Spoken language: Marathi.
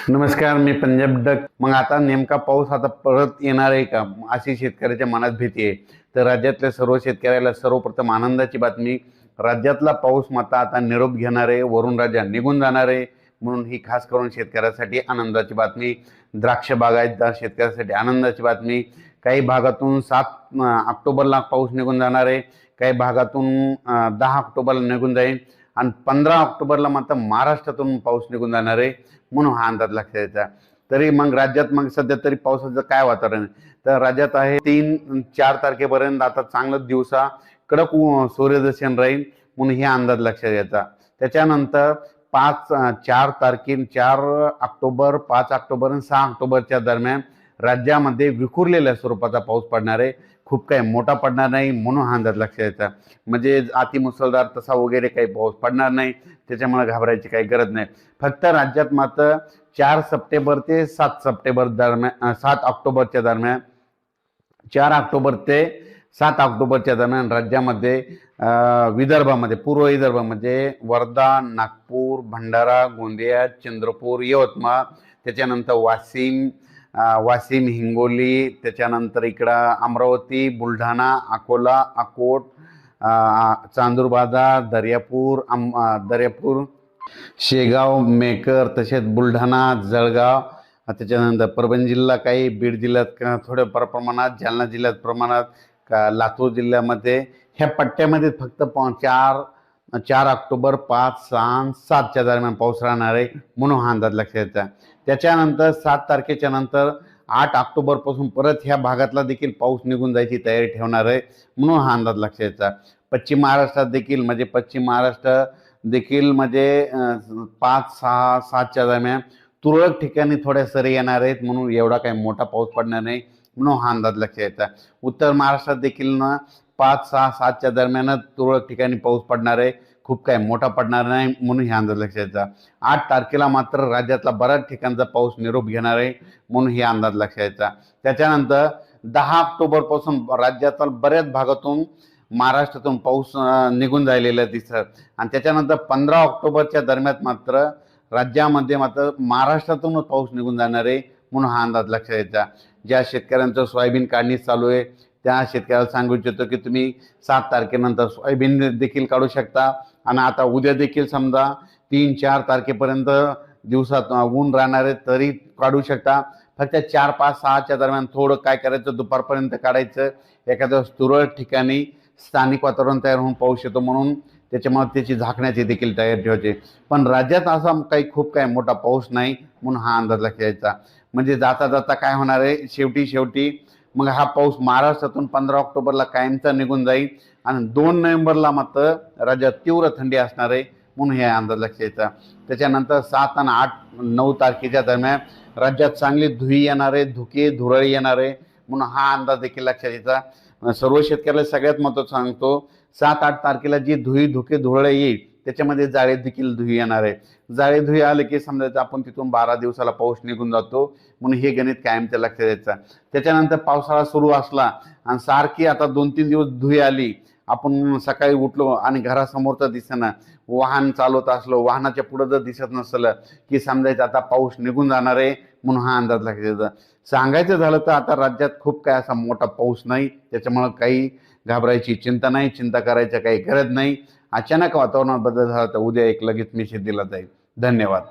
नमस्कार, मी पंजाब डक. मग आता नेमका पाऊस आता परत येणार आहे का, अशी शेतकऱ्याच्या मनात भीती आहे. तर राज्यातल्या सर्व शेतकऱ्याला सर्वप्रथम आनंदाची बातमी, राज्यातला पाऊस मात्र आता निरोप घेणार आहे, वरुण राजा निघून जाणार आहे. म्हणून ही खास करून शेतकऱ्यासाठी आनंदाची बातमी. द्राक्ष बागायतदार शेतकऱ्यासाठी आनंदाची बातमी. काही भागातून 7 ऑक्टोबरला पाऊस निघून जाणार आहे, काही भागातून 10 ऑक्टोबरला निघून जाईल आणि 15 ऑक्टोबरला मात्र महाराष्ट्रातून पाऊस निघून जाणार आहे. म्हणून हा अंदाज लक्षात यायचा. तरी मग राज्यात मग सध्या तरी पावसाचं काय वातावरण आहे, तर राज्यात आहे 3-4 तारखेपर्यंत आता चांगलं दिवसा कडक सूर्यदर्शन राहील. म्हणून हे अंदाज लक्षात यायचा. त्याच्यानंतर 4 ऑक्टोबर, 5 ऑक्टोबर आणि 6 ऑक्टोबरच्या दरम्यान राज्यामध्ये विखुरलेल्या स्वरूपाचा पाऊस पडणार आहे. खूप काही मोठा पडणार नाही, म्हणून हा अंदाज लक्षात यायचा. म्हणजे अतिमुसळधार तसा वगैरे काही पाऊस पडणार नाही, त्याच्यामुळे घाबरायची काही गरज नाही. फक्त राज्यात मात्र 4 सप्टेंबर ते 7 सप्टेंबर दरम्यान, 7 ऑक्टोबरच्या दरम्यान, 4 ऑक्टोबर ते 7 ऑक्टोबरच्या दरम्यान राज्यामध्ये विदर्भामध्ये, पूर्व विदर्भ म्हणजे वर्धा, नागपूर, भंडारा, गोंदिया, चंद्रपूर, यवतमाळ, त्याच्यानंतर वाशिम, हिंगोली, त्याच्यानंतर इकडं अमरावती, बुलढाणा, अकोला, अकोट, चांदूर बाजार, दर्यापूर, शेगाव, मेकर, तसेच बुलढाणा, जळगाव, त्याच्यानंतर परभणी जिल्हा, काही बीड जिल्ह्यात थोड्या प्रमाणात, जालना जिल्ह्यात प्रमाणात, लातूर जिल्ह्यामध्ये, ह्या पट्ट्यामध्ये फक्त 4 ऑक्टोबर, 5, 6, 7च्या दरम्यान पाऊस राहणार आहे. म्हणून हा अंदाज लक्षात यायचा. त्याच्यानंतर 7 तारखेच्या नंतर 8 ऑक्टोबरपासून परत ह्या भागातला देखील पाऊस निघून जायची तयारी ठेवणार आहे. म्हणून हा अंदाज लक्षात यायचा. पश्चिम महाराष्ट्रात देखील म्हणजे 5, 6, 7च्या दरम्यान तुरळक ठिकाणी थोड्या सरी येणार आहेत. म्हणून एवढा काही मोठा पाऊस पडणार नाही. म्हणून हा अंदाज लक्षात यायचा. उत्तर महाराष्ट्रात देखील 5, 6, 7च्या दरम्यानच तुरळक ठिकाणी पाऊस पडणार आहे. खूप काही मोठा पडणार नाही, म्हणून हे अंदाज लक्षात यायचा. 8 तारखेला मात्र राज्यातला बऱ्याच ठिकाणचा पाऊस निरोप घेणार आहे. म्हणून हे अंदाज लक्षात यायचा. त्याच्यानंतर 10 ऑक्टोबरपासून राज्यातील बऱ्याच भागातून, महाराष्ट्रातून पाऊस निघून राहिलेला दिसत. आणि त्याच्यानंतर 15 ऑक्टोबरच्या दरम्यान मात्र राज्यामध्ये मात्र महाराष्ट्रातूनच पाऊस निघून जाणार आहे. म्हणून हा अंदाज लक्षात यायचा. ज्या शेतकऱ्यांचं सोयाबीन काढणी चालू आहे त्या शेतकऱ्याला सांगू इच्छितो की तुम्ही 7 तारखेनंतर सोयाबीन देखील काढू शकता. आणि आता उद्या देखील समजा 3-4 तारखेपर्यंत दिवसात ऊन राहणार आहे तरी काढू शकता. फक्त 4, 5, 6च्या दरम्यान थोडं काय करायचं, दुपारपर्यंत काढायचं. एखाद्या तुरळक ठिकाणी स्थानिक वातावरण तयार होऊन पाऊस येतो, म्हणून त्याच्यामुळे त्याची झाकण्याची देखील तयारी ठेवायची. पण राज्यात असा खूप काही मोठा पाऊस नाही, म्हणून हा अंदाज लक्षात यायचा. म्हणजे जाता जाता काय होणार आहे, शेवटी मग हा पाऊस महाराष्ट्रातून 15 ऑक्टोबरला कायमचा निघून जाईल आणि 2 नोव्हेंबरला मात्र राज्यात तीव्र थंडी असणार आहे. म्हणून हे अंदाज लक्षात यायचा. त्याच्यानंतर 7 आणि 8, 9 तारखेच्या दरम्यान राज्यात चांगली धुळी येणार आहे, धुरळी येणार आहे. म्हणून हा अंदाज देखील लक्षात यायचा. सर्व शेतकऱ्याला सगळ्यात महत्त्वाचं सांगतो, 7-8 तारखेला जी धुळं येईल त्याच्यामध्ये जाळे देखील धुळी येणार आहे. जाळे धुळी आले की समजायचं आपण तिथून 12 दिवसाला पाऊस निघून जातो. म्हणून हे गणित कायमच्या लक्षात यायचं. त्याच्यानंतर पावसाळा सुरू असला आणि सारखी आता 2-3 दिवस धुळी आली, आपण सकाळी उठलो आणि घरासमोरचं दिसेना, वाहन चालवत असलो, वाहनाच्या पुढं जर दिसत नसलं की समजायचं आता पाऊस निघून जाणार आहे. म्हणून हा अंदाज लक्षात यायचा. सांगायचं झालं तर आता राज्यात खूप काय असा मोठा पाऊस नाही, त्याच्यामुळं काही घाबरायची चिंता नाही, चिंता करायची काही गरज नाही. अचानक वातावरणात बदल झाला तर उद्या एक लगेच मेसेज दिला जाईल. धन्यवाद.